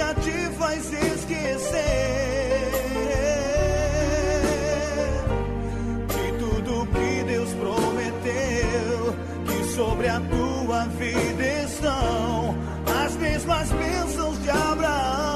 nada te faz esquecer de tudo que Deus prometeu, que sobre a tua vida estão as mesmas bênçãos de Abraão.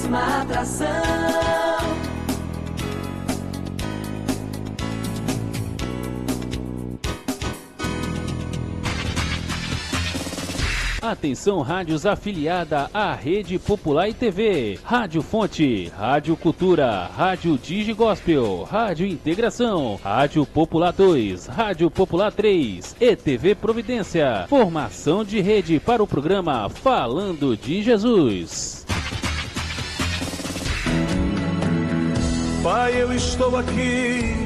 Próxima atração. Atenção, rádios afiliada à Rede Popular e TV, Rádio Fonte, Rádio Cultura, Rádio Digi Gospel, Rádio Integração, Rádio Popular 2, Rádio Popular 3 e TV Providência. Formação de rede para o programa Falando de Jesus. Pai, eu estou aqui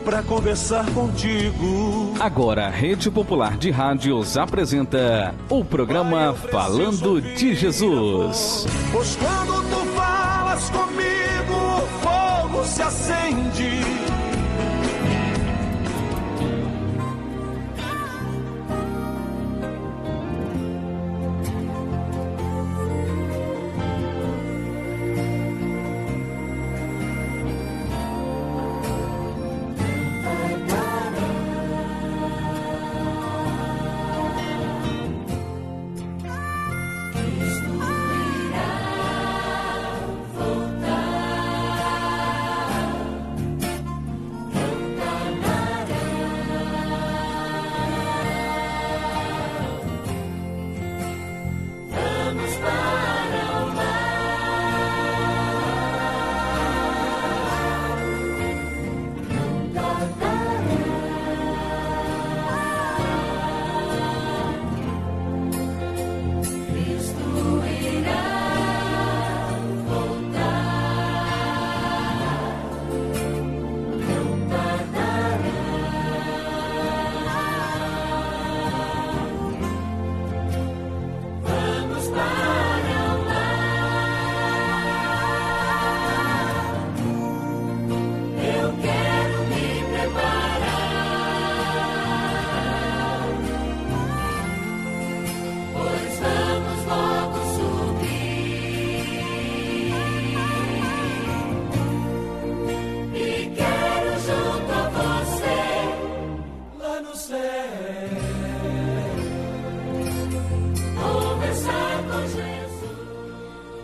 para conversar contigo. Agora, a Rede Popular de Rádios apresenta o programa Falando de Jesus. Pois quando tu falas comigo, o fogo se acende.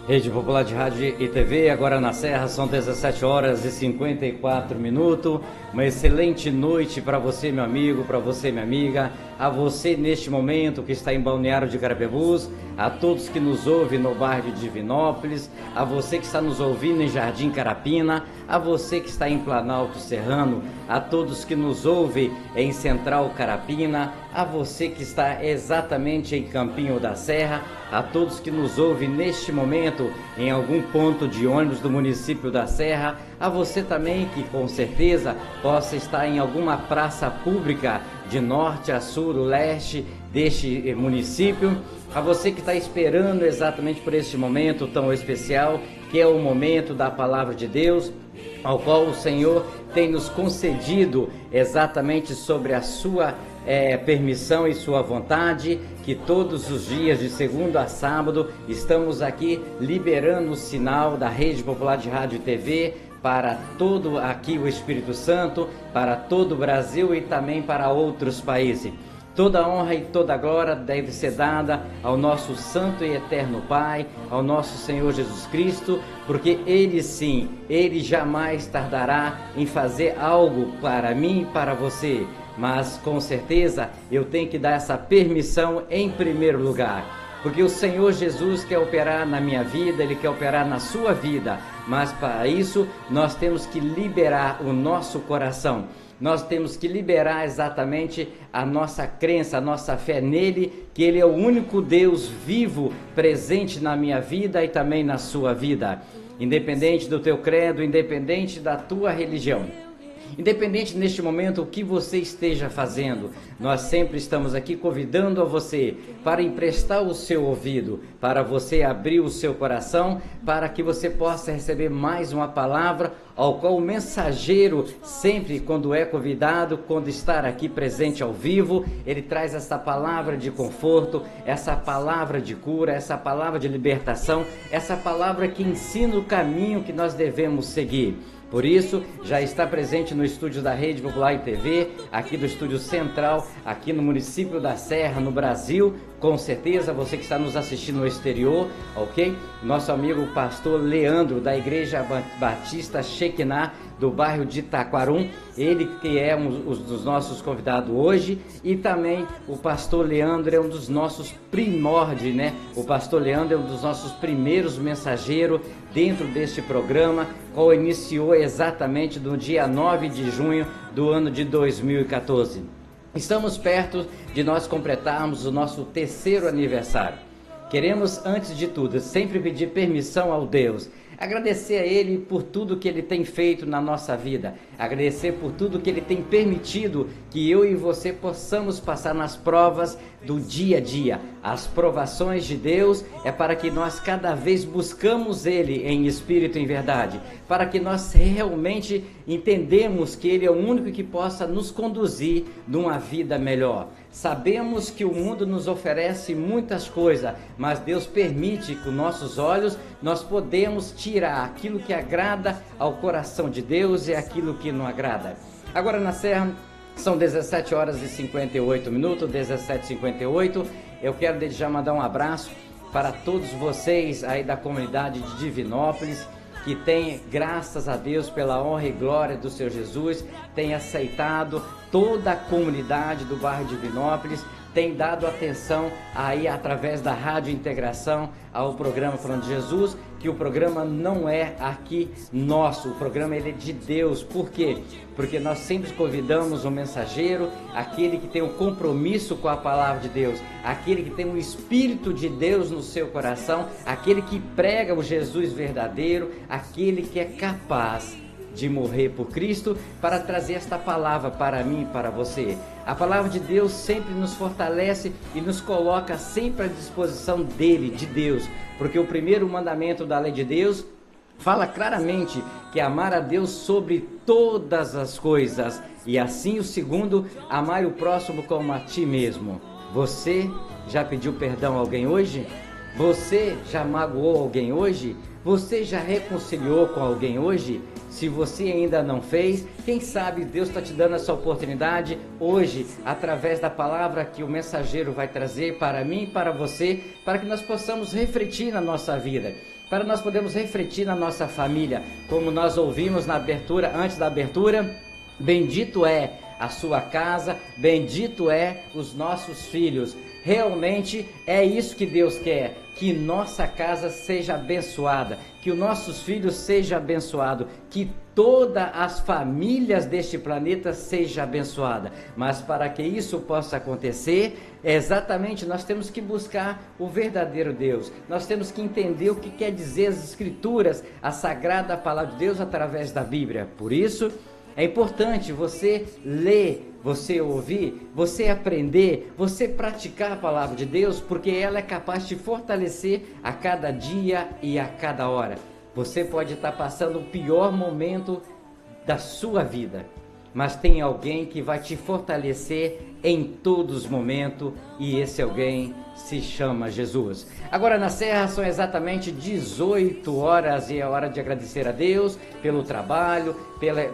Rede Popular de Rádio e TV, agora na Serra, são 17 horas e 54 minutos. Uma excelente noite para você, meu amigo, para você, minha amiga, a você neste momento que está em Balneário de Carapebus, a todos que nos ouvem no bairro de Divinópolis, a você que está nos ouvindo em Jardim Carapina, a você que está em Planalto Serrano, a todos que nos ouvem em Central Carapina, a você que está exatamente em Campinho da Serra, a todos que nos ouvem neste momento em algum ponto de ônibus do município da Serra, a você também que com certeza possa estar em alguma praça pública de norte a sul, leste deste município, a você que está esperando exatamente por este momento tão especial, que é o momento da Palavra de Deus, ao qual o Senhor tem nos concedido exatamente sobre a sua permissão e sua vontade, que todos os dias de segunda a sábado estamos aqui liberando o sinal da Rede Popular de Rádio e TV para todo aqui o Espírito Santo, para todo o Brasil e também para outros países. Toda honra e toda glória deve ser dada ao nosso Santo e Eterno Pai, ao nosso Senhor Jesus Cristo, porque Ele sim, Ele jamais tardará em fazer algo para mim e para você. Mas com certeza eu tenho que dar essa permissão em primeiro lugar, porque o Senhor Jesus quer operar na minha vida, Ele quer operar na sua vida, mas para isso nós temos que liberar o nosso coração, nós temos que liberar exatamente a nossa crença, a nossa fé nele, que Ele é o único Deus vivo, presente na minha vida e também na sua vida, independente do teu credo, independente da tua religião. Independente neste momento o que você esteja fazendo, nós sempre estamos aqui convidando a você para emprestar o seu ouvido, para você abrir o seu coração, para que você possa receber mais uma palavra, ao qual o mensageiro, sempre quando é convidado, quando estar aqui presente ao vivo, ele traz essa palavra de conforto, essa palavra de cura, essa palavra de libertação, essa palavra que ensina o caminho que nós devemos seguir. Por isso, já está presente no estúdio da Rede Popular e TV, aqui do estúdio central, aqui no município da Serra, no Brasil, com certeza, você que está nos assistindo no exterior, ok? Nosso amigo pastor Leandro, da Igreja Batista Shekinah, do bairro de Taquarum, ele que é um dos nossos convidados hoje, e também o pastor Leandro é um dos nossos primórdios, né? O pastor Leandro é um dos nossos primeiros mensageiros dentro deste programa, qual iniciou exatamente no dia 9 de junho do ano de 2014. Estamos perto de nós completarmos o nosso 3º aniversário. Queremos, antes de tudo, sempre pedir permissão ao Deus, agradecer a Ele por tudo que Ele tem feito na nossa vida, agradecer por tudo que Ele tem permitido que eu e você possamos passar nas provas do dia a dia. As provações de Deus é para que nós cada vez buscamos Ele em espírito e em verdade, para que nós realmente entendemos que Ele é o único que possa nos conduzir numa vida melhor. Sabemos que o mundo nos oferece muitas coisas, mas Deus permite que com nossos olhos nós podemos tirar aquilo que agrada ao coração de Deus e aquilo que não agrada. Agora na Serra são 17 horas e 58 minutos, 17h58. Eu quero desde já mandar um abraço para todos vocês aí da comunidade de Divinópolis, que tem, graças a Deus, pela honra e glória do Senhor Jesus, tem aceitado toda a comunidade do bairro de Divinópolis, tem dado atenção aí através da Rádio Integração ao programa Falando de Jesus, que o programa não é aqui nosso, o programa ele é de Deus. Por quê? Porque nós sempre convidamos um mensageiro, aquele que tem um compromisso com a palavra de Deus, aquele que tem o Espírito de Deus no seu coração, aquele que prega o Jesus verdadeiro, aquele que é capaz de morrer por Cristo para trazer esta palavra para mim e para você. A palavra de Deus sempre nos fortalece e nos coloca sempre à disposição dele, de Deus, porque o primeiro mandamento da lei de Deus fala claramente que amar a Deus sobre todas as coisas, e assim o segundo, amar o próximo como a ti mesmo. Você já pediu perdão a alguém hoje? Você já magoou alguém hoje? Você já reconciliou com alguém hoje? Se você ainda não fez, quem sabe Deus está te dando essa oportunidade hoje, através da palavra que o mensageiro vai trazer para mim e para você, para que nós possamos refletir na nossa vida. para nós podermos refletir na nossa família, como nós ouvimos na abertura, antes da abertura, bendito é a sua casa, bendito é os nossos filhos. Realmente é isso que Deus quer, que nossa casa seja abençoada, que os nossos filhos sejam abençoados, que todas as famílias deste planeta sejam abençoadas. Mas para que isso possa acontecer, exatamente nós temos que buscar o verdadeiro Deus. Nós temos que entender o que quer dizer as Escrituras, a sagrada palavra de Deus através da Bíblia. Por isso, é importante você ler, você ouvir, você aprender, você praticar a palavra de Deus, porque ela é capaz de fortalecer a cada dia e a cada hora. Você pode estar passando o pior momento da sua vida, mas tem alguém que vai te fortalecer em todos os momentos, e esse alguém se chama Jesus. Agora na Serra são exatamente 18 horas e é hora de agradecer a Deus pelo trabalho,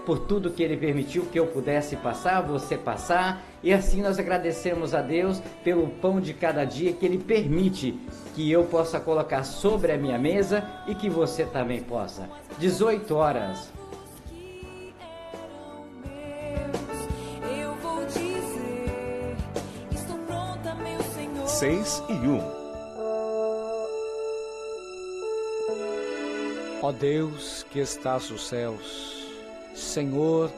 por tudo que Ele permitiu que eu pudesse passar, você passar, e assim nós agradecemos a Deus pelo pão de cada dia que Ele permite que eu possa colocar sobre a minha mesa e que você também possa. 18 horas. 6:01. Ó Deus que estás nos céus, Senhor,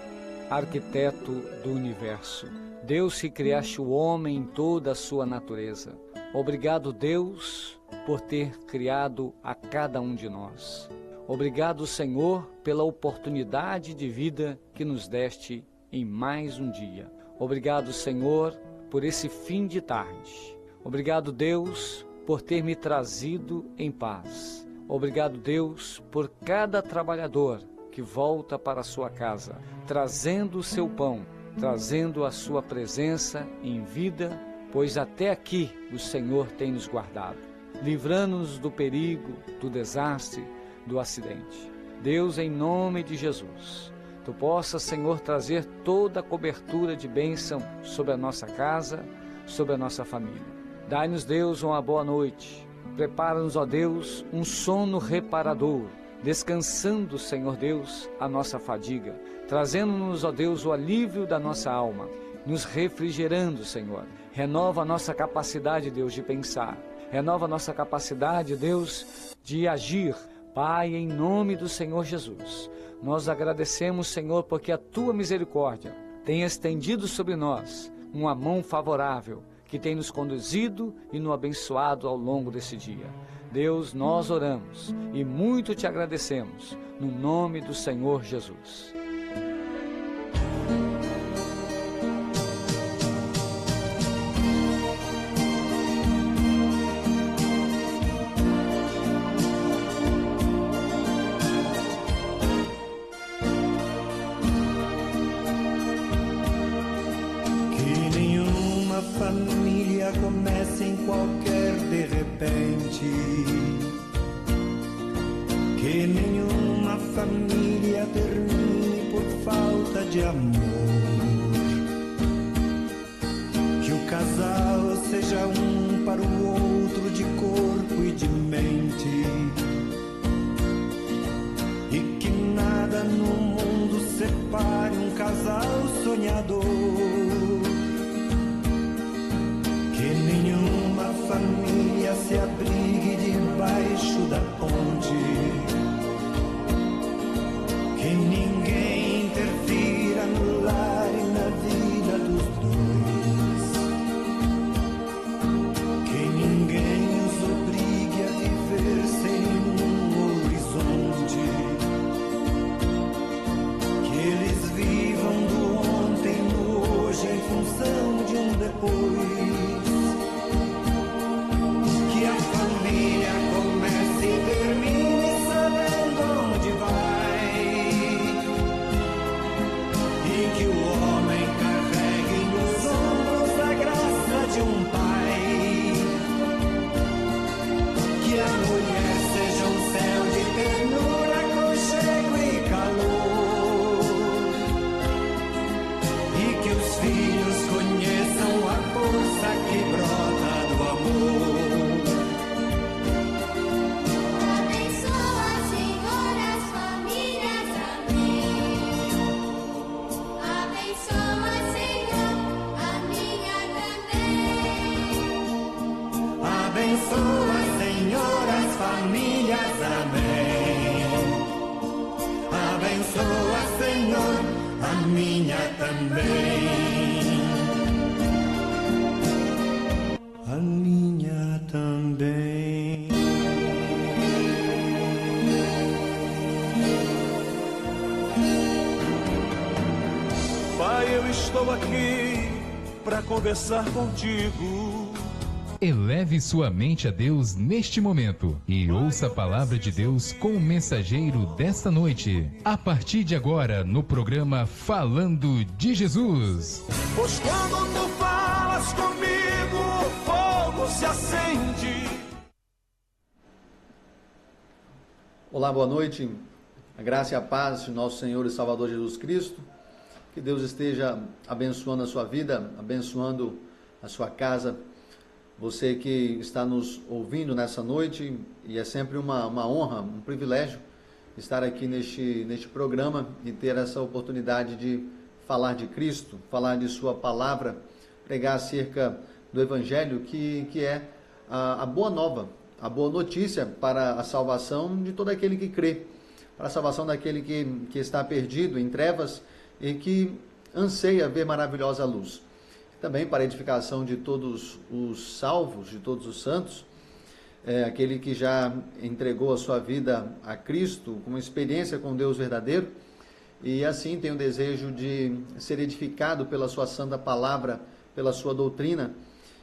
arquiteto do universo, Deus que criaste o homem em toda a sua natureza. Obrigado, Deus, por ter criado a cada um de nós. Obrigado, Senhor, pela oportunidade de vida que nos deste em mais um dia. Obrigado, Senhor, por esse fim de tarde. Obrigado, Deus, por ter me trazido em paz. Obrigado, Deus, por cada trabalhador que volta para a sua casa, trazendo o seu pão, trazendo a sua presença em vida, pois até aqui o Senhor tem nos guardado, livrando-nos do perigo, do desastre, do acidente. Deus, em nome de Jesus, Tu possas, Senhor, trazer toda a cobertura de bênção sobre a nossa casa, sobre a nossa família. Dai-nos, Deus, uma boa noite. Prepara-nos, ó Deus, um sono reparador, descansando, Senhor Deus, a nossa fadiga, trazendo-nos, ó Deus, o alívio da nossa alma, nos refrigerando, Senhor. Renova a nossa capacidade, Deus, de pensar. Renova a nossa capacidade, Deus, de agir. Pai, em nome do Senhor Jesus, nós agradecemos, Senhor, porque a Tua misericórdia tem estendido sobre nós uma mão favorável, que tem nos conduzido e nos abençoado ao longo desse dia. Deus, nós oramos e muito Te agradecemos, no nome do Senhor Jesus. Família começa em qualquer de repente, que nenhuma família termine por falta de amor, que o casal seja um para o outro de corpo e de mente, e que nada no mundo separe um casal sonhador. Nenhuma família se abrigue debaixo da ponte, que ninguém interfira no lar e na vida dos dois, que ninguém os obrigue a viver sem nenhum horizonte, que eles vivam do ontem no hoje em função de um depois. Filhos conheçam a cor Abençoa, Senhor, as famílias, amém. Abençoa, Senhor, a minha também. A minha também. Pai, eu estou aqui para conversar contigo. Eleve sua mente a Deus neste momento e ouça a palavra de Deus com o mensageiro desta noite. A partir de agora, no programa Falando de Jesus. Pois quando tu falas comigo, o fogo se acende. Olá, boa noite. A graça e a paz de nosso Senhor e Salvador Jesus Cristo. Que Deus esteja abençoando a sua vida, abençoando a sua casa. Você que está nos ouvindo nessa noite, e é sempre uma honra, um privilégio estar aqui neste programa e ter essa oportunidade de falar de Cristo, falar de sua palavra, pregar acerca do Evangelho, que é a boa nova, a boa notícia para a salvação de todo aquele que crê, para a salvação daquele que está perdido em trevas e que anseia ver maravilhosa luz. Também para a edificação de todos os salvos, de todos os santos, aquele que já entregou a sua vida a Cristo, com uma experiência com Deus verdadeiro, e assim tem o desejo de ser edificado pela sua santa palavra, pela sua doutrina.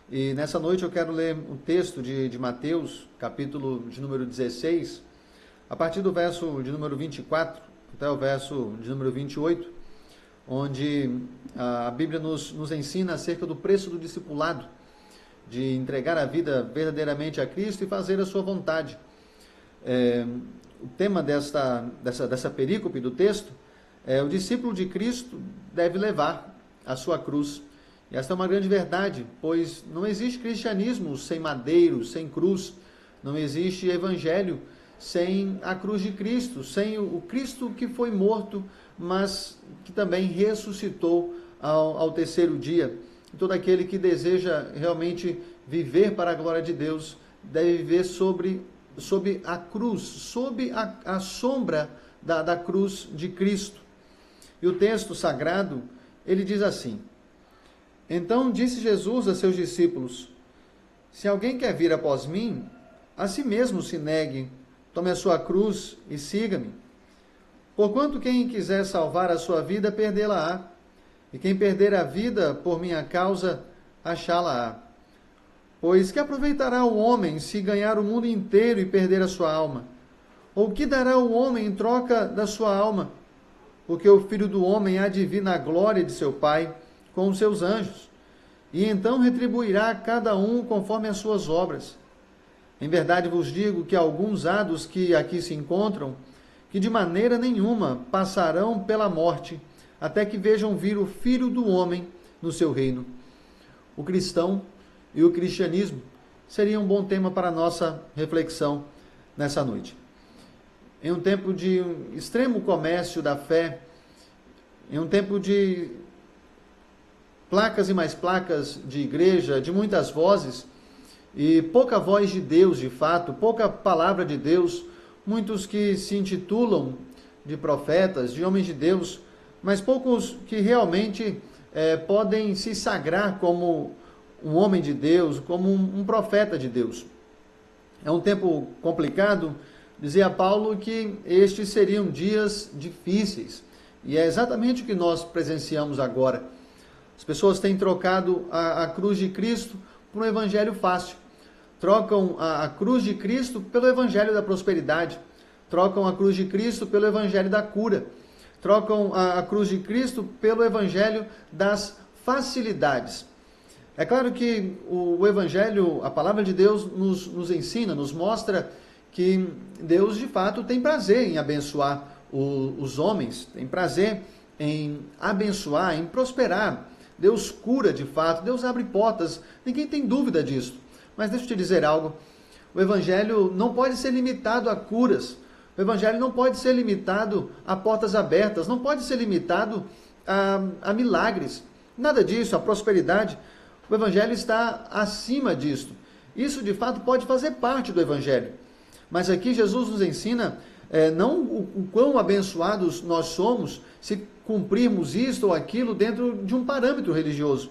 E nessa noite eu quero ler um texto de Mateus, capítulo de número 16, a partir do verso de número 24 até o verso de número 28, onde a Bíblia nos ensina acerca do preço do discipulado, de entregar a vida verdadeiramente a Cristo e fazer a sua vontade. O tema dessa perícope do texto é: o discípulo de Cristo deve levar a sua cruz. E esta é uma grande verdade, pois não existe cristianismo sem madeiro, sem cruz. Não existe evangelho sem a cruz de Cristo, sem o Cristo que foi morto, mas que também ressuscitou ao terceiro dia. E todo aquele que deseja realmente viver para a glória de Deus deve viver sob a cruz, sob a sombra da cruz de Cristo. E o texto sagrado, ele diz assim: então disse Jesus a seus discípulos: se alguém quer vir após mim, a si mesmo se negue, tome a sua cruz e siga-me. Porquanto quem quiser salvar a sua vida, perdê-la-á. E quem perder a vida por minha causa, achá-la-á. Pois que aproveitará o homem se ganhar o mundo inteiro e perder a sua alma? Ou que dará o homem em troca da sua alma? Porque o Filho do Homem há de vir na glória de seu Pai com os seus anjos, e então retribuirá a cada um conforme as suas obras. Em verdade vos digo que alguns há dos que aqui se encontram, que de maneira nenhuma passarão pela morte, até que vejam vir o Filho do Homem no seu reino. O cristão e o cristianismo seria um bom tema para a nossa reflexão nessa noite. Em um tempo de extremo comércio da fé, em um tempo de placas e mais placas de igreja, de muitas vozes, e pouca voz de Deus de fato, pouca palavra de Deus, muitos que se intitulam de profetas, de homens de Deus, mas poucos que realmente podem se sagrar como um homem de Deus, como um profeta de Deus. É um tempo complicado. Dizia Paulo que estes seriam dias difíceis, e é exatamente o que nós presenciamos agora. As pessoas têm trocado a cruz de Cristo por um evangelho fácil. Trocam a cruz de Cristo pelo evangelho da prosperidade. Trocam a cruz de Cristo pelo evangelho da cura. Trocam a cruz de Cristo pelo evangelho das facilidades. É claro que o evangelho, a palavra de Deus nos ensina, nos mostra que Deus de fato tem prazer em abençoar os homens, tem prazer em abençoar, em prosperar. Deus cura de fato, Deus abre portas, ninguém tem dúvida disso. Mas deixa eu te dizer algo, o evangelho não pode ser limitado a curas, o evangelho não pode ser limitado a portas abertas, não pode ser limitado a milagres, nada disso, a prosperidade. O evangelho está acima disto. Isso de fato pode fazer parte do Evangelho. Mas aqui Jesus nos ensina não o quão abençoados nós somos se cumprirmos isto ou aquilo dentro de um parâmetro religioso,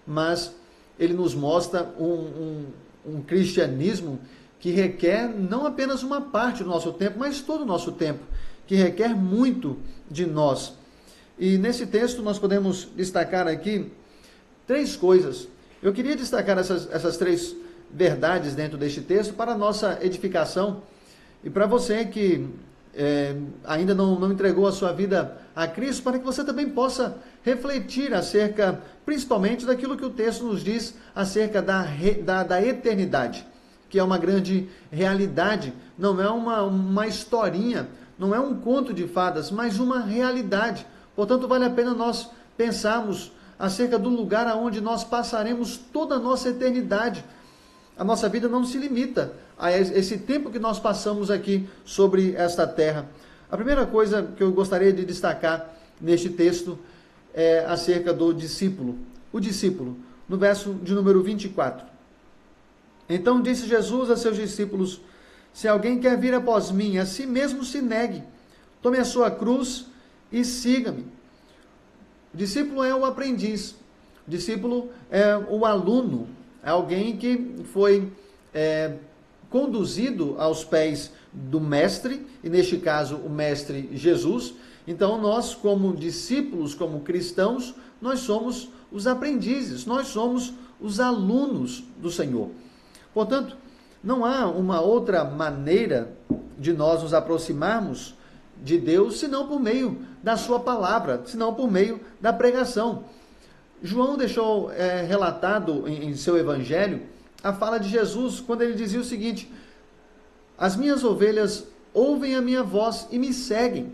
mas ele nos mostra um cristianismo que requer não apenas uma parte do nosso tempo, mas todo o nosso tempo, que requer muito de nós. E nesse texto nós podemos destacar aqui 3 coisas. Eu queria destacar essas 3 verdades dentro deste texto para a nossa edificação e para você que ainda não entregou a sua vida a Cristo, para que você também possa refletir acerca, principalmente, daquilo que o texto nos diz acerca da eternidade, que é uma grande realidade, não é uma historinha, não é um conto de fadas, mas uma realidade. Portanto, vale a pena nós pensarmos acerca do lugar aonde nós passaremos toda a nossa eternidade. A nossa vida não se limita a esse tempo que nós passamos aqui sobre esta terra. A primeira coisa que eu gostaria de destacar neste texto é acerca do discípulo. O discípulo, no verso de número 24. Então disse Jesus a seus discípulos: se alguém quer vir após mim, a si mesmo se negue, tome a sua cruz e siga-me. O discípulo é o aprendiz, o discípulo é o aluno, é alguém que foi conduzido aos pés do mestre, e neste caso o mestre Jesus. Então nós, como discípulos, como cristãos, nós somos os aprendizes, nós somos os alunos do Senhor. Portanto, não há uma outra maneira de nós nos aproximarmos de Deus senão por meio da sua palavra, senão por meio da pregação. João deixou relatado em seu evangelho a fala de Jesus, quando ele dizia o seguinte: as minhas ovelhas ouvem a minha voz e me seguem.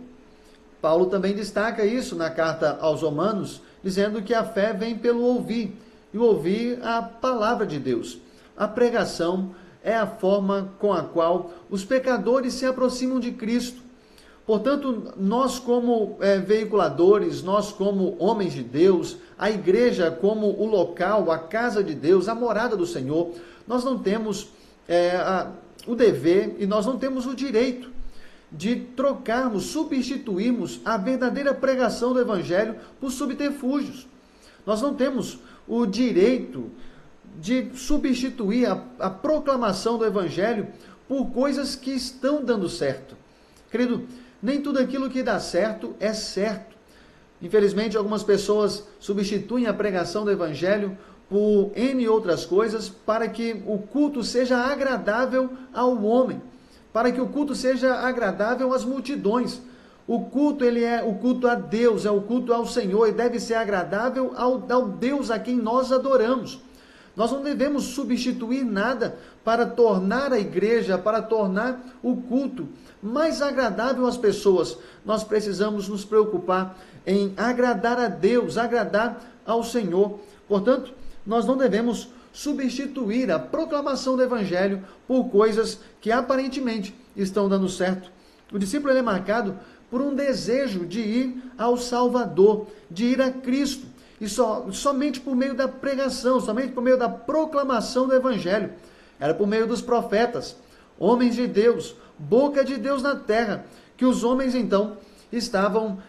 Paulo também destaca isso na carta aos Romanos, dizendo que a fé vem pelo ouvir, e o ouvir a palavra de Deus. A pregação é a forma com a qual os pecadores se aproximam de Cristo. Portanto, nós como veiculadores, nós como homens de Deus, a igreja como o local, a casa de Deus, a morada do Senhor, nós não temos o dever e nós não temos o direito de trocarmos, substituirmos a verdadeira pregação do Evangelho por subterfúgios. Nós não temos o direito de substituir a proclamação do Evangelho por coisas que estão dando certo. Querido, nem tudo aquilo que dá certo é certo. Infelizmente, algumas pessoas substituem a pregação do Evangelho por N outras coisas para que o culto seja agradável ao homem, para que o culto seja agradável às multidões. O culto, ele é o culto a Deus, é o culto ao Senhor e deve ser agradável ao Deus a quem nós adoramos. Nós não devemos substituir nada para tornar a igreja, para tornar o culto mais agradável às pessoas. Nós precisamos nos preocupar em agradar a Deus, agradar ao Senhor. Portanto, nós não devemos substituir a proclamação do Evangelho por coisas que aparentemente estão dando certo. O discípulo ele é marcado por um desejo de ir ao Salvador, de ir a Cristo. E somente por meio da pregação, somente por meio da proclamação do Evangelho. Era por meio dos profetas, homens de Deus, boca de Deus na terra, que os homens então estavam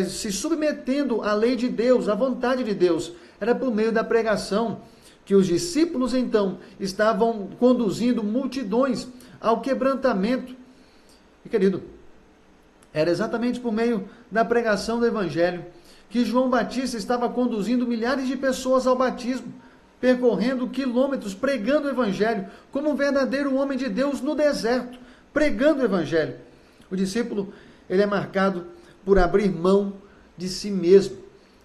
se submetendo à lei de Deus, à vontade de Deus. Era por meio da pregação que os discípulos então estavam conduzindo multidões ao quebrantamento. E querido, era exatamente por meio da pregação do Evangelho que João Batista estava conduzindo milhares de pessoas ao batismo, percorrendo quilômetros, pregando o Evangelho, como um verdadeiro homem de Deus no deserto, pregando o Evangelho. O discípulo, ele é marcado por abrir mão de si mesmo.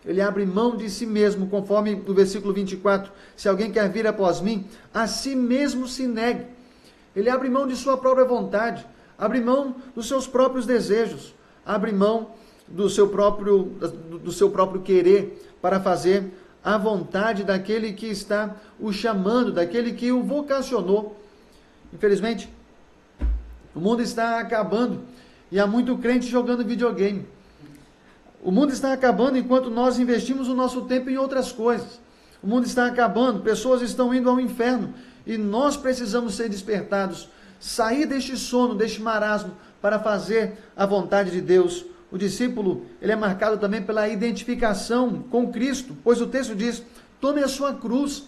Ele abre mão de si mesmo, conforme o versículo 24. Se alguém quer vir após mim, a si mesmo se negue. Ele abre mão de sua própria vontade, abre mão dos seus próprios desejos, abre mão do seu próprio querer para fazer a vontade daquele que está o chamando, daquele que o vocacionou. Infelizmente, o mundo está acabando e há muito crente jogando videogame. O mundo está acabando enquanto nós investimos o nosso tempo em outras coisas. O mundo está acabando, pessoas estão indo ao inferno E nós precisamos ser despertados, sair deste sono, deste marasmo, para fazer a vontade de Deus. O discípulo, ele é marcado também pela identificação com Cristo, pois o texto diz: tome a sua cruz.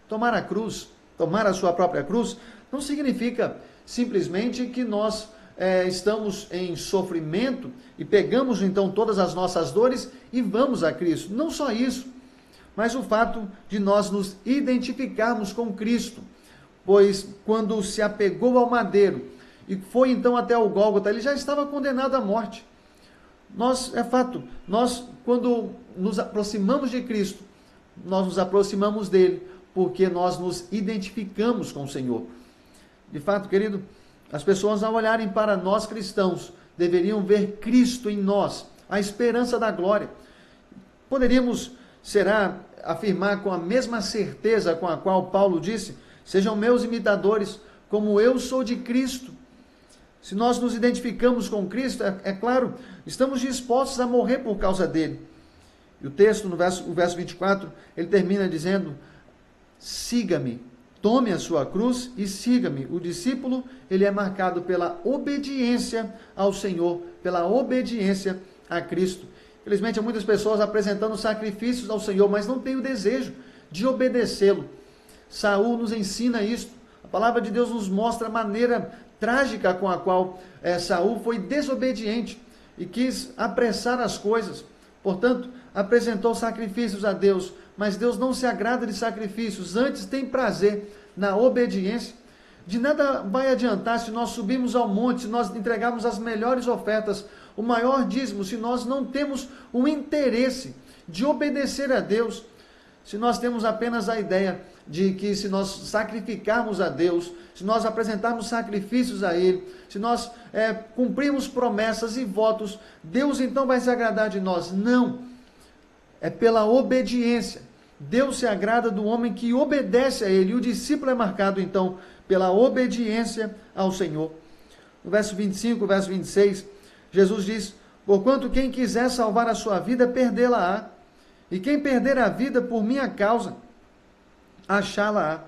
Tomar a cruz, tomar a sua própria cruz, não significa simplesmente que nós estamos em sofrimento e pegamos então todas as nossas dores e vamos a Cristo. Não só isso, mas o fato de nós nos identificarmos com Cristo, pois quando se apegou ao madeiro e foi então até o Gólgota, ele já estava condenado à morte. Nós quando nos aproximamos de Cristo, nós nos aproximamos dele, porque nós nos identificamos com o Senhor. De fato, querido, as pessoas, ao olharem para nós cristãos, deveriam ver Cristo em nós, a esperança da glória. Poderíamos, afirmar com a mesma certeza com a qual Paulo disse: sejam meus imitadores, como eu sou de Cristo. Se nós nos identificamos com Cristo, é claro, estamos dispostos a morrer por causa dele. E o texto, o verso 24, ele termina dizendo: siga-me, tome a sua cruz e siga-me. O discípulo, ele é marcado pela obediência ao Senhor, pela obediência a Cristo. Infelizmente, há muitas pessoas apresentando sacrifícios ao Senhor, mas não têm o desejo de obedecê-lo. Saul nos ensina isto. A palavra de Deus nos mostra a maneira trágica com a qual Saul foi desobediente e quis apressar as coisas. Portanto, apresentou sacrifícios a Deus, mas Deus não se agrada de sacrifícios, antes tem prazer na obediência. De nada vai adiantar se nós subirmos ao monte, se nós entregarmos as melhores ofertas, o maior dízimo, se nós não temos o interesse de obedecer a Deus, se nós temos apenas a ideia de que se nós sacrificarmos a Deus, se nós apresentarmos sacrifícios a Ele, se nós cumprirmos promessas e votos, Deus então vai se agradar de nós. Não, é pela obediência. Deus se agrada do homem que obedece a Ele, e o discípulo é marcado então pela obediência ao Senhor. No verso 25, verso 26, Jesus diz: porquanto quem quiser salvar a sua vida, perdê-la-á, e quem perder a vida por minha causa, achá-la-á.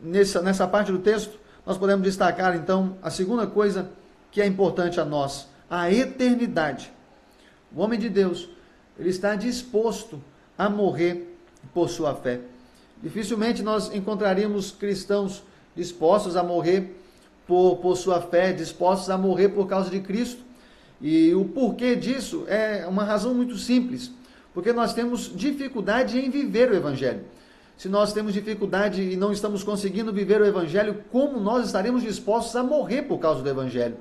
Nessa parte do texto, nós podemos destacar então a segunda coisa que é importante a nós: a eternidade. O homem de Deus, ele está disposto a morrer por sua fé. Dificilmente nós encontraríamos cristãos dispostos a morrer por sua fé, dispostos a morrer por causa de Cristo. E o porquê disso é uma razão muito simples, porque nós temos dificuldade em viver o Evangelho. Se nós temos dificuldade e não estamos conseguindo viver o Evangelho, como nós estaremos dispostos a morrer por causa do Evangelho?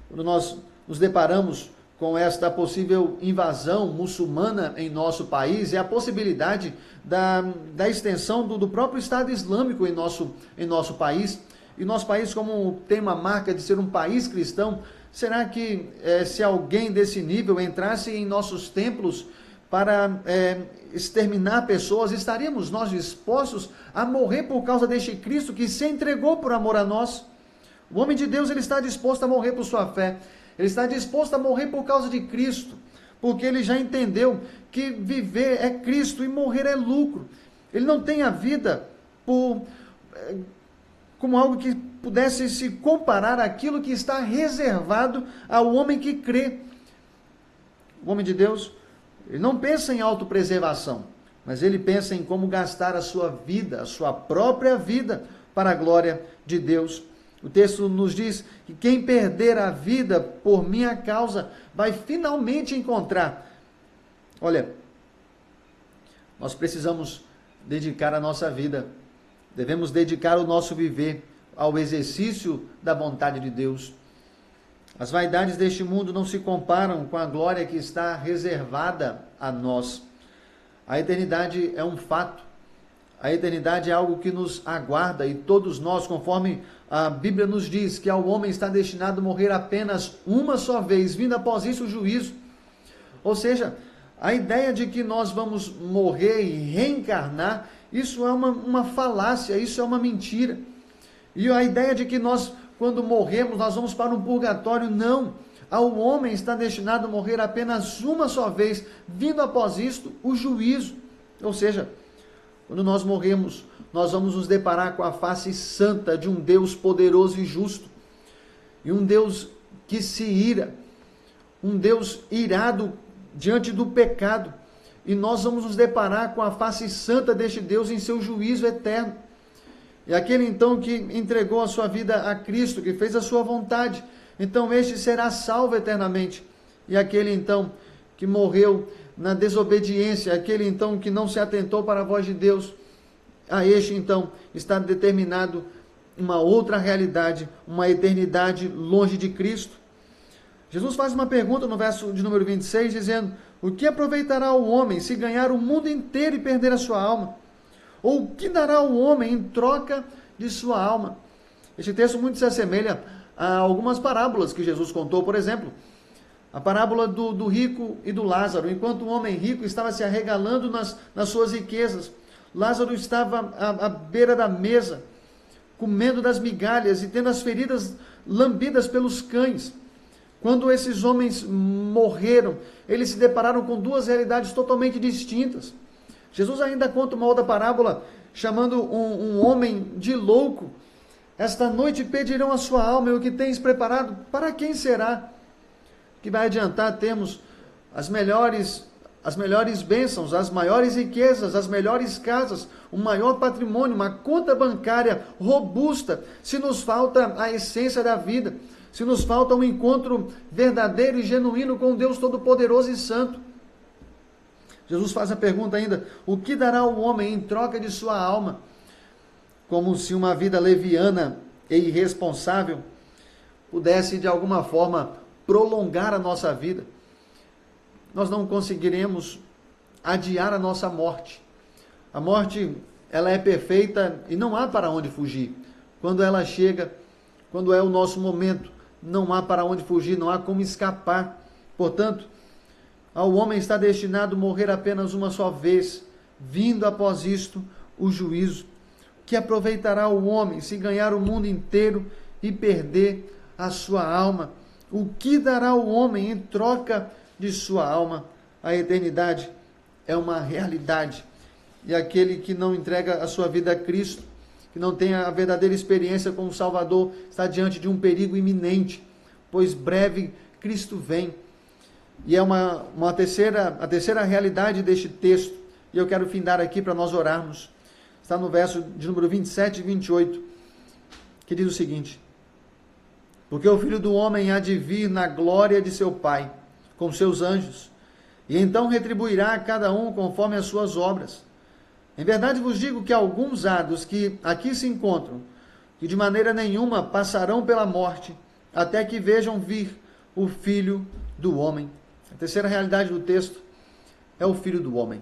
Quando nós nos deparamos com esta possível invasão muçulmana em nosso país, é a possibilidade da extensão do próprio Estado Islâmico em nosso país. E nosso país, como tem uma marca de ser um país cristão, será que se alguém desse nível entrasse em nossos templos para exterminar pessoas, estaríamos nós dispostos a morrer por causa deste Cristo que se entregou por amor a nós? O homem de Deus, ele está disposto a morrer por sua fé. Ele está disposto a morrer por causa de Cristo, porque ele já entendeu que viver é Cristo e morrer é lucro. Ele não tem a vida como algo que pudesse se comparar àquilo que está reservado ao homem que crê. O homem de Deus, ele não pensa em autopreservação, mas ele pensa em como gastar a sua vida, a sua própria vida, para a glória de Deus. O texto nos diz que quem perder a vida por minha causa vai finalmente encontrar. Olha, nós precisamos dedicar a nossa vida, devemos dedicar o nosso viver ao exercício da vontade de Deus. As vaidades deste mundo não se comparam com a glória que está reservada a nós. A eternidade é um fato. A eternidade é algo que nos aguarda, e todos nós, conforme a Bíblia nos diz, que ao homem está destinado a morrer apenas uma só vez, vindo após isso o juízo. Ou seja, a ideia de que nós vamos morrer e reencarnar, isso é uma falácia, isso é uma mentira. E a ideia de que nós, quando morremos, nós vamos para um purgatório, não. Ao homem está destinado a morrer apenas uma só vez, vindo após isto o juízo. Ou seja, quando nós morremos, nós vamos nos deparar com a face santa de um Deus poderoso e justo, e um Deus que se ira, um Deus irado diante do pecado, e nós vamos nos deparar com a face santa deste Deus em seu juízo eterno. E aquele então que entregou a sua vida a Cristo, que fez a sua vontade, então este será salvo eternamente. E aquele então que morreu na desobediência, aquele então que não se atentou para a voz de Deus, a este então está determinado uma outra realidade, uma eternidade longe de Cristo. Jesus faz uma pergunta no verso de número 26, dizendo: o que aproveitará o homem se ganhar o mundo inteiro e perder a sua alma? Ou o que dará o homem em troca de sua alma? Este texto muito se assemelha a algumas parábolas que Jesus contou. Por exemplo, a parábola do rico e do Lázaro. Enquanto o homem rico estava se arregalando nas suas riquezas, Lázaro estava à beira da mesa, comendo das migalhas e tendo as feridas lambidas pelos cães. Quando esses homens morreram, eles se depararam com duas realidades totalmente distintas. Jesus ainda conta uma outra parábola, chamando um homem de louco. Esta noite pedirão a sua alma, e o que tens preparado, para quem será? Que vai adiantar termos as melhores bênçãos, as maiores riquezas, as melhores casas, um maior patrimônio, uma conta bancária robusta, se nos falta a essência da vida, se nos falta um encontro verdadeiro e genuíno com Deus Todo-Poderoso e Santo. Jesus faz a pergunta ainda: o que dará o homem em troca de sua alma? Como se uma vida leviana e irresponsável pudesse de alguma forma prolongar a nossa vida. Nós não conseguiremos adiar a nossa morte. A morte, ela é perfeita e não há para onde fugir. Quando ela chega, quando é o nosso momento, não há para onde fugir, não há como escapar. Portanto, ao homem está destinado a morrer apenas uma só vez, vindo após isto o juízo. Que aproveitará o homem se ganhar o mundo inteiro e perder a sua alma? O que dará o homem em troca de sua alma? A eternidade é uma realidade. E aquele que não entrega a sua vida a Cristo, que não tem a verdadeira experiência com o Salvador, está diante de um perigo iminente, pois breve Cristo vem. E é a terceira realidade deste texto, e eu quero findar aqui para nós orarmos. Está no verso de número 27 e 28, que diz o seguinte: porque o Filho do Homem há de vir na glória de seu Pai, com seus anjos, e então retribuirá a cada um conforme as suas obras. Em verdade vos digo que alguns há dos que aqui se encontram, que de maneira nenhuma passarão pela morte, até que vejam vir o Filho do Homem. A terceira realidade do texto é o Filho do Homem.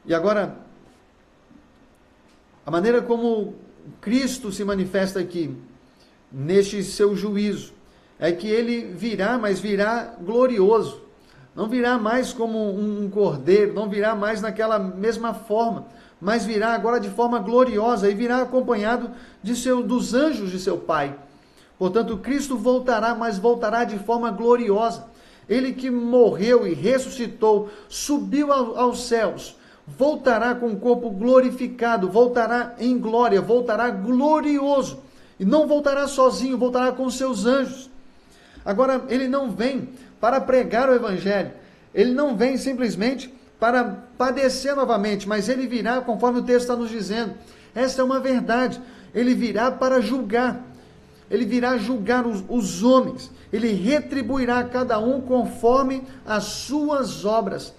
E agora, a maneira como Cristo se manifesta aqui, neste seu juízo, é que ele virá, mas virá glorioso. Não virá mais como um cordeiro, não virá mais naquela mesma forma, mas virá agora de forma gloriosa e virá acompanhado dos anjos de seu Pai. Portanto, Cristo voltará, mas voltará de forma gloriosa. Ele que morreu e ressuscitou, subiu aos céus, voltará com o corpo glorificado, voltará em glória, voltará glorioso. E não voltará sozinho, voltará com seus anjos. Agora, ele não vem para pregar o Evangelho. Ele não vem simplesmente para padecer novamente, mas ele virá, conforme o texto está nos dizendo. Esta é uma verdade. Ele virá para julgar. Ele virá julgar os homens. Ele retribuirá a cada um conforme as suas obras.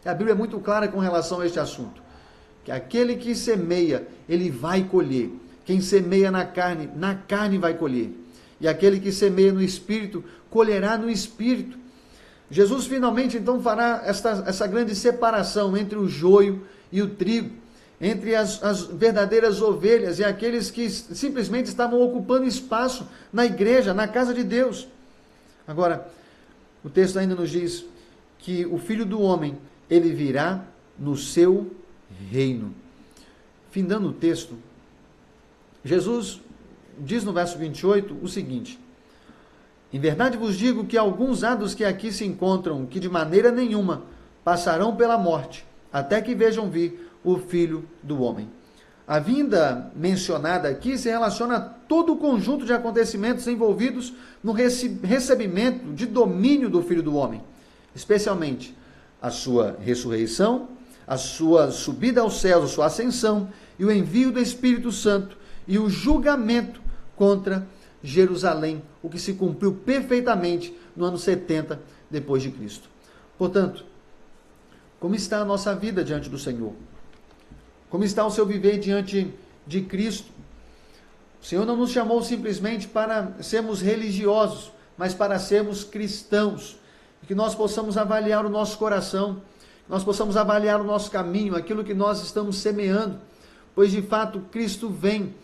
A Bíblia é muito clara com relação a este assunto. Que aquele que semeia, ele vai colher. Quem semeia na carne vai colher. E aquele que semeia no Espírito, colherá no Espírito. Jesus finalmente então fará essa grande separação entre o joio e o trigo, entre as verdadeiras ovelhas e aqueles que simplesmente estavam ocupando espaço na igreja, na casa de Deus. Agora, o texto ainda nos diz que o Filho do Homem, ele virá no seu reino. Findando o texto, Jesus diz no verso 28 o seguinte: em verdade vos digo que alguns há dos que aqui se encontram, que de maneira nenhuma passarão pela morte, até que vejam vir o Filho do Homem. A vinda mencionada aqui se relaciona a todo o conjunto de acontecimentos envolvidos no recebimento de domínio do Filho do Homem, especialmente a sua ressurreição, a sua subida aos céus, a sua ascensão e o envio do Espírito Santo e o julgamento contra Jerusalém, o que se cumpriu perfeitamente no ano 70 depois de Cristo. Portanto, como está a nossa vida diante do Senhor? Como está o seu viver diante de Cristo? O Senhor não nos chamou simplesmente para sermos religiosos, mas para sermos cristãos. E que nós possamos avaliar o nosso coração, que nós possamos avaliar o nosso caminho, aquilo que nós estamos semeando, pois de fato Cristo vem.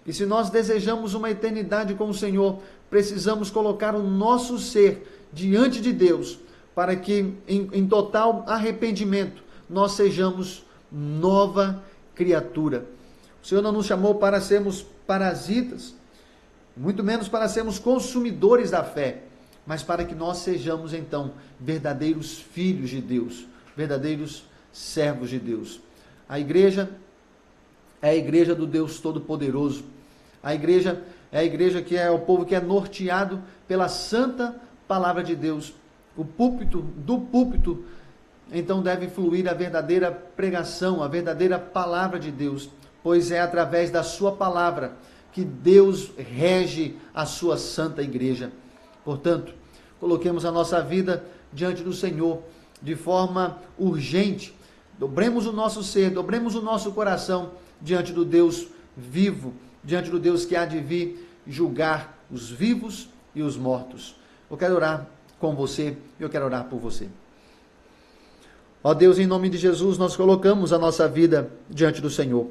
E se nós desejamos uma eternidade com o Senhor, precisamos colocar o nosso ser diante de Deus, para que em total arrependimento nós sejamos nova criatura. O Senhor não nos chamou para sermos parasitas, muito menos para sermos consumidores da fé, mas para que nós sejamos então verdadeiros filhos de Deus, verdadeiros servos de Deus. A igreja é a igreja do Deus Todo-Poderoso. A igreja é a igreja que é o povo que é norteado pela santa palavra de Deus. Do púlpito, então deve fluir a verdadeira pregação, a verdadeira palavra de Deus, pois é através da sua palavra que Deus rege a sua santa igreja. Portanto, coloquemos a nossa vida diante do Senhor de forma urgente. Dobremos o nosso ser, dobremos o nosso coração diante do Deus vivo, diante do Deus que há de vir julgar os vivos e os mortos. Eu quero orar com você, eu quero orar por você. Ó Deus, em nome de Jesus, nós colocamos a nossa vida diante do Senhor.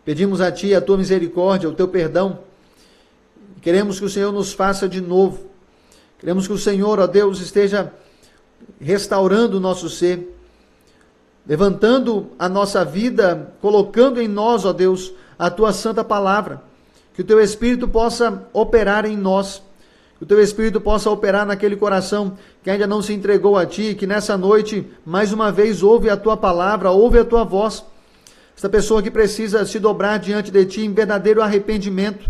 Pedimos a Ti a Tua misericórdia, o Teu perdão. Queremos que o Senhor nos faça de novo. Queremos que o Senhor, ó Deus, esteja restaurando o nosso ser, levantando a nossa vida, colocando em nós, ó Deus, a Tua santa palavra. Que o Teu Espírito possa operar em nós. Que o Teu Espírito possa operar naquele coração que ainda não se entregou a Ti, que nessa noite, mais uma vez, ouve a Tua palavra, ouve a Tua voz. Essa pessoa que precisa se dobrar diante de Ti em verdadeiro arrependimento.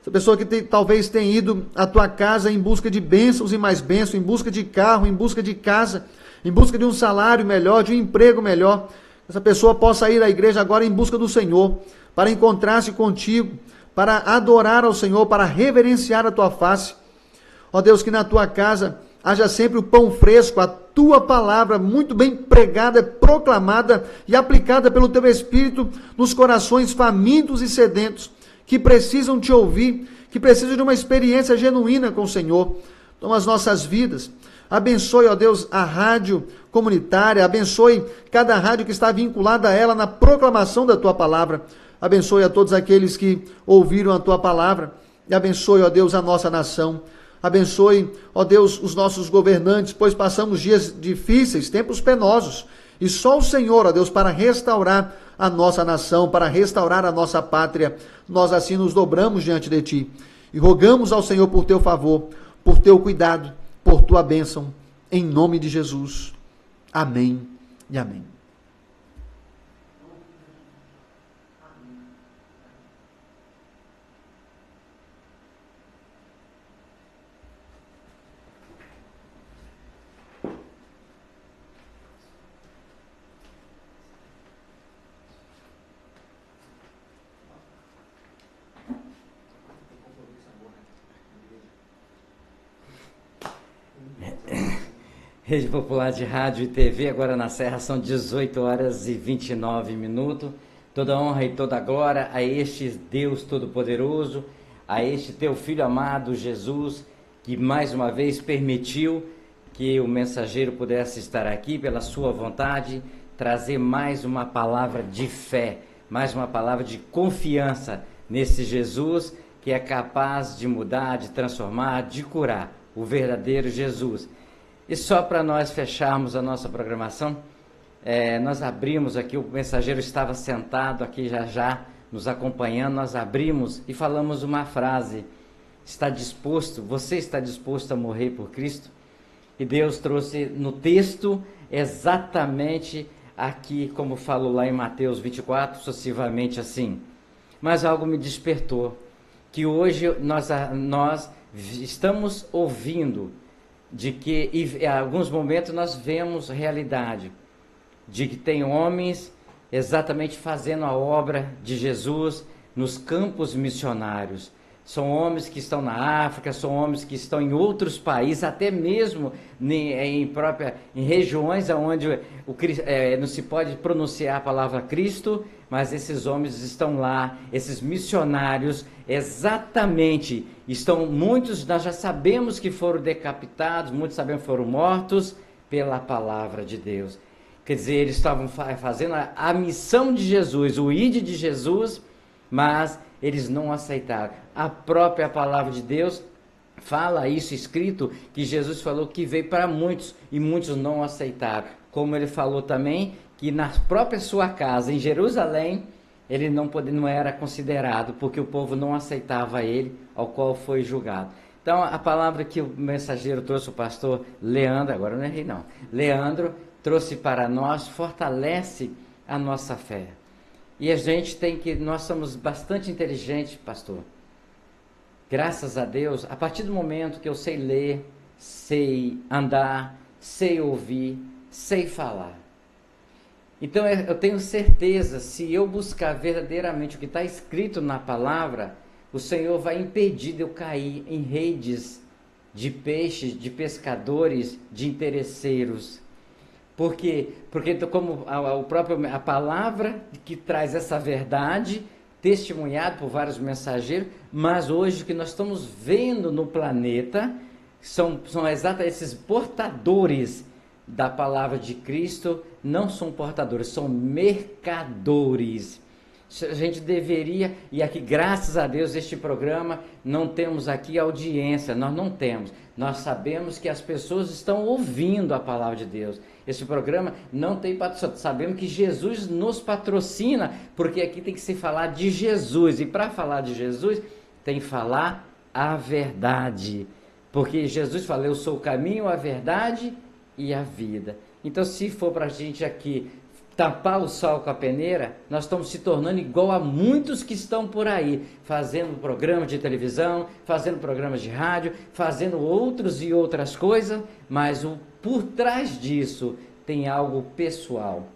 Essa pessoa que talvez tenha ido à Tua casa em busca de bênçãos e mais bênçãos, em busca de carro, em busca de casa, em busca de um salário melhor, de um emprego melhor. Essa pessoa possa ir à igreja agora em busca do Senhor, para encontrar-se contigo, para adorar ao Senhor, para reverenciar a Tua face. Ó Deus, que na Tua casa haja sempre o pão fresco, a Tua palavra muito bem pregada, proclamada e aplicada pelo Teu Espírito nos corações famintos e sedentos, que precisam Te ouvir, que precisam de uma experiência genuína com o Senhor. Toma as nossas vidas. Abençoe, ó Deus, a rádio comunitária, abençoe cada rádio que está vinculada a ela na proclamação da Tua palavra. Abençoe a todos aqueles que ouviram a Tua palavra e abençoe, ó Deus, a nossa nação. Abençoe, ó Deus, os nossos governantes, pois passamos dias difíceis, tempos penosos. E só o Senhor, ó Deus, para restaurar a nossa nação, para restaurar a nossa pátria, nós assim nos dobramos diante de Ti. E rogamos ao Senhor por Teu favor, por Teu cuidado, por Tua bênção, em nome de Jesus. Amém e amém. Rede Popular de Rádio e TV, agora na Serra, são 18 horas e 29 minutos. Toda honra e toda glória a este Deus Todo-Poderoso, a este Teu Filho amado, Jesus, que mais uma vez permitiu que o mensageiro pudesse estar aqui pela sua vontade, trazer mais uma palavra de fé, mais uma palavra de confiança nesse Jesus que é capaz de mudar, de transformar, de curar, o verdadeiro Jesus. E só para nós fecharmos a nossa programação, nós abrimos aqui, o mensageiro estava sentado aqui já nos acompanhando, nós abrimos e falamos uma frase: você está disposto a morrer por Cristo? E Deus trouxe no texto exatamente aqui, como falo lá em Mateus 24, sucessivamente assim. Mas algo me despertou, que hoje nós estamos ouvindo de que, em alguns momentos nós vemos realidade, de que tem homens exatamente fazendo a obra de Jesus nos campos missionários. São homens que estão na África, são homens que estão em outros países, até mesmo em regiões onde não se pode pronunciar a palavra Cristo, mas esses homens estão lá, esses missionários, exatamente, muitos nós já sabemos que foram decapitados, muitos sabemos que foram mortos pela palavra de Deus. Quer dizer, eles estavam fazendo a missão de Jesus, o ide de Jesus, mas eles não aceitaram. A própria palavra de Deus fala isso escrito, que Jesus falou que veio para muitos e muitos não aceitaram. Como ele falou também que na própria sua casa, em Jerusalém, ele não era considerado, porque o povo não aceitava ele, ao qual foi julgado. Então, a palavra que o mensageiro trouxe, o pastor Leandro, agora eu não errei não, Leandro trouxe para nós, fortalece a nossa fé. E nós somos bastante inteligentes, pastor. Graças a Deus, a partir do momento que eu sei ler, sei andar, sei ouvir, sei falar. Então eu tenho certeza, se eu buscar verdadeiramente o que está escrito na palavra, o Senhor vai impedir de eu cair em redes de peixes, de pescadores, de interesseiros. Porque como a palavra que traz essa verdade, testemunhado por vários mensageiros, mas hoje o que nós estamos vendo no planeta são exatamente esses portadores da palavra de Cristo, não são portadores, são mercadores. A gente deveria, e aqui graças a Deus este programa, não temos aqui audiência, nós não temos. Nós sabemos que as pessoas estão ouvindo a palavra de Deus. Esse programa não tem patrocínio. Sabemos que Jesus nos patrocina, porque aqui tem que se falar de Jesus. E para falar de Jesus, tem que falar a verdade. Porque Jesus fala, eu sou o caminho, a verdade e a vida. Então, se for para a gente aqui tapar o sol com a peneira, nós estamos se tornando igual a muitos que estão por aí, fazendo programas de televisão, fazendo programas de rádio, fazendo outros e outras coisas, mas por trás disso tem algo pessoal,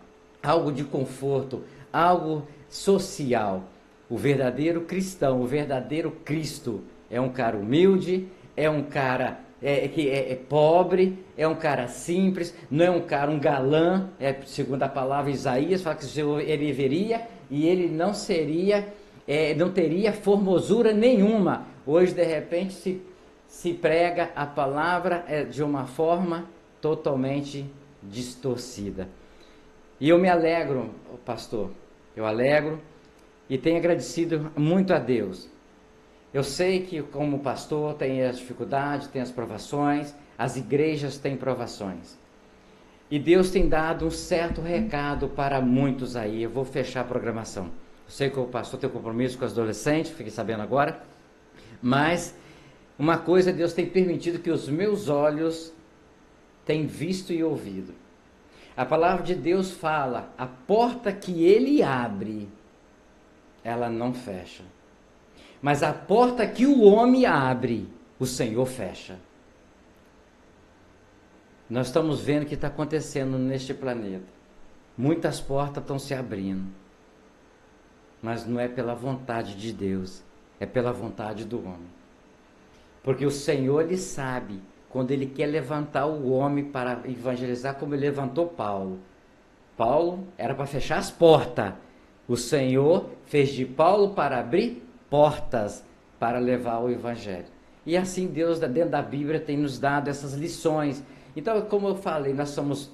algo de conforto, algo social. O verdadeiro cristão, o verdadeiro Cristo é um cara humilde, é um cara que é pobre, é um cara simples, não é um galã, segundo a palavra Isaías, fala que o Senhor ele veria e ele não teria formosura nenhuma. Hoje, de repente, se prega a palavra de uma forma totalmente distorcida. E eu me alegro, pastor, e tenho agradecido muito a Deus. Eu sei que como pastor tem as dificuldades, tem as provações, as igrejas têm provações. E Deus tem dado um certo recado para muitos aí. Eu vou fechar a programação. Eu sei que o pastor tem compromisso com os adolescentes, fiquei sabendo agora. Mas uma coisa Deus tem permitido que os meus olhos tenham visto e ouvido. A palavra de Deus fala, a porta que Ele abre, ela não fecha. Mas a porta que o homem abre, o Senhor fecha. Nós estamos vendo o que está acontecendo neste planeta. Muitas portas estão se abrindo. Mas não é pela vontade de Deus, é pela vontade do homem. Porque o Senhor, Ele sabe, quando Ele quer levantar o homem para evangelizar, como Ele levantou Paulo. Paulo era para fechar as portas. O Senhor fez de Paulo para abrir portas para levar o evangelho. E assim Deus, dentro da Bíblia, tem nos dado essas lições. Então, como eu falei, nós somos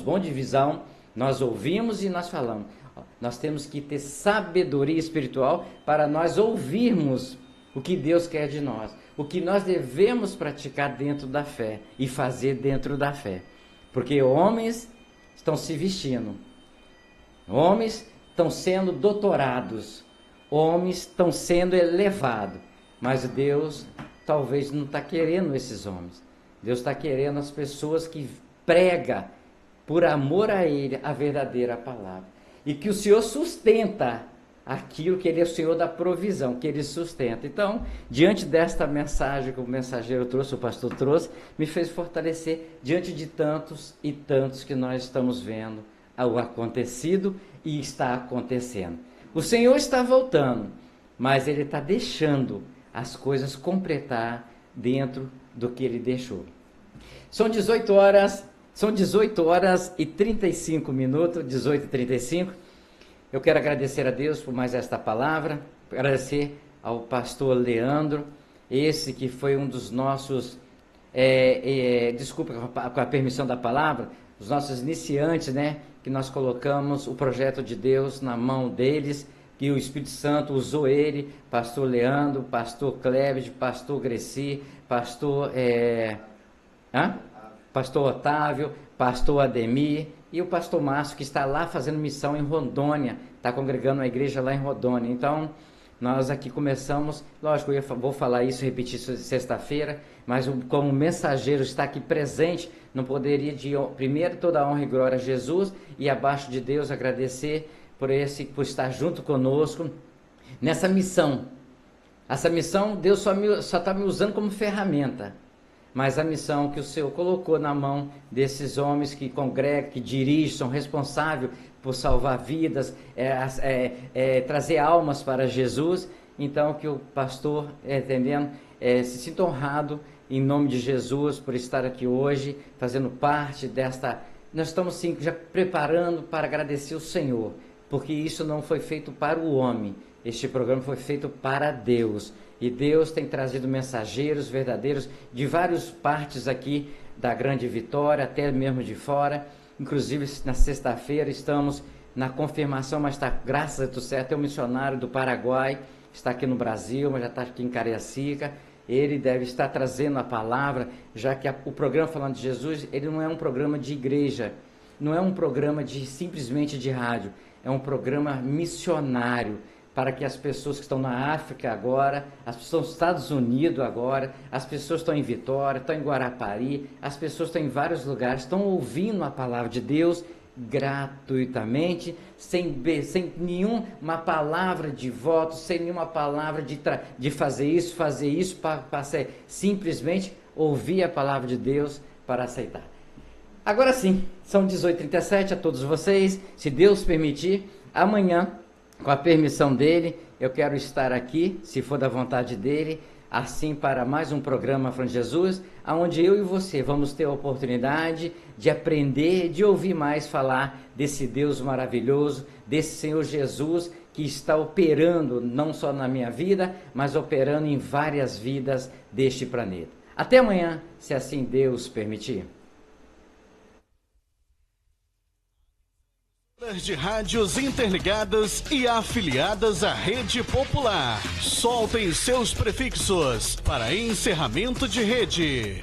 bons de visão, nós ouvimos e nós falamos. Nós temos que ter sabedoria espiritual para nós ouvirmos o que Deus quer de nós, o que nós devemos praticar dentro da fé e fazer dentro da fé. Porque homens estão se vestindo, homens estão sendo doutorados, homens estão sendo elevados, mas Deus talvez não está querendo esses homens. Deus está querendo as pessoas que pregam por amor a Ele, a verdadeira palavra. E que o Senhor sustenta aquilo que Ele é o Senhor da provisão, que Ele sustenta. Então, diante desta mensagem que o mensageiro trouxe, o pastor trouxe, me fez fortalecer diante de tantos e tantos que nós estamos vendo o acontecido e está acontecendo. O Senhor está voltando, mas Ele está deixando as coisas completar dentro do que Ele deixou. São 18 horas e 35 minutos, 18h35. Eu quero agradecer a Deus por mais esta palavra, agradecer ao pastor Leandro, esse que foi um dos nossos, desculpa com a permissão da palavra, os nossos iniciantes, né, que nós colocamos o projeto de Deus na mão deles, que o Espírito Santo usou ele, pastor Leandro, pastor Cleves, pastor Greci, pastor Otávio, pastor Ademir e o pastor Márcio, que está lá fazendo missão em Rondônia, está congregando uma igreja lá em Rondônia. Então, nós aqui começamos, lógico, vou falar isso, repetir isso sexta-feira, mas como mensageiro está aqui presente, não poderia primeiro toda a honra e glória a Jesus e abaixo de Deus agradecer por estar junto conosco nessa missão. Essa missão, Deus só está me usando como ferramenta. Mas a missão que o Senhor colocou na mão desses homens que congregam, que dirigem, são responsáveis por salvar vidas, trazer almas para Jesus. Então, que o pastor, se sinta honrado em nome de Jesus por estar aqui hoje, fazendo parte desta... Nós estamos sim, já preparando para agradecer o Senhor, porque isso não foi feito para o homem, este programa foi feito para Deus. E Deus tem trazido mensageiros verdadeiros de várias partes aqui da Grande Vitória, até mesmo de fora. Inclusive, na sexta-feira estamos na confirmação, mas está, graças a Deus, certo, é um missionário do Paraguai, está aqui no Brasil, mas já está aqui em Cariacica. Ele deve estar trazendo a palavra, já que o programa Falando de Jesus, ele não é um programa de igreja, não é um programa simplesmente de rádio, é um programa missionário, para que as pessoas que estão na África agora, as pessoas nos Estados Unidos agora, as pessoas estão em Vitória, estão em Guarapari, as pessoas estão em vários lugares, estão ouvindo a palavra de Deus gratuitamente, sem nenhuma palavra de voto, sem nenhuma palavra de fazer isso, para simplesmente ouvir a palavra de Deus para aceitar. Agora sim, são 18h37 a todos vocês, se Deus permitir, amanhã, com a permissão dele, eu quero estar aqui, se for da vontade dele, assim para mais um programa Falando de Jesus, onde eu e você vamos ter a oportunidade de aprender, de ouvir mais falar desse Deus maravilhoso, desse Senhor Jesus que está operando não só na minha vida, mas operando em várias vidas deste planeta. Até amanhã, se assim Deus permitir. De rádios interligadas e afiliadas à Rede Popular. Soltem seus prefixos para encerramento de rede.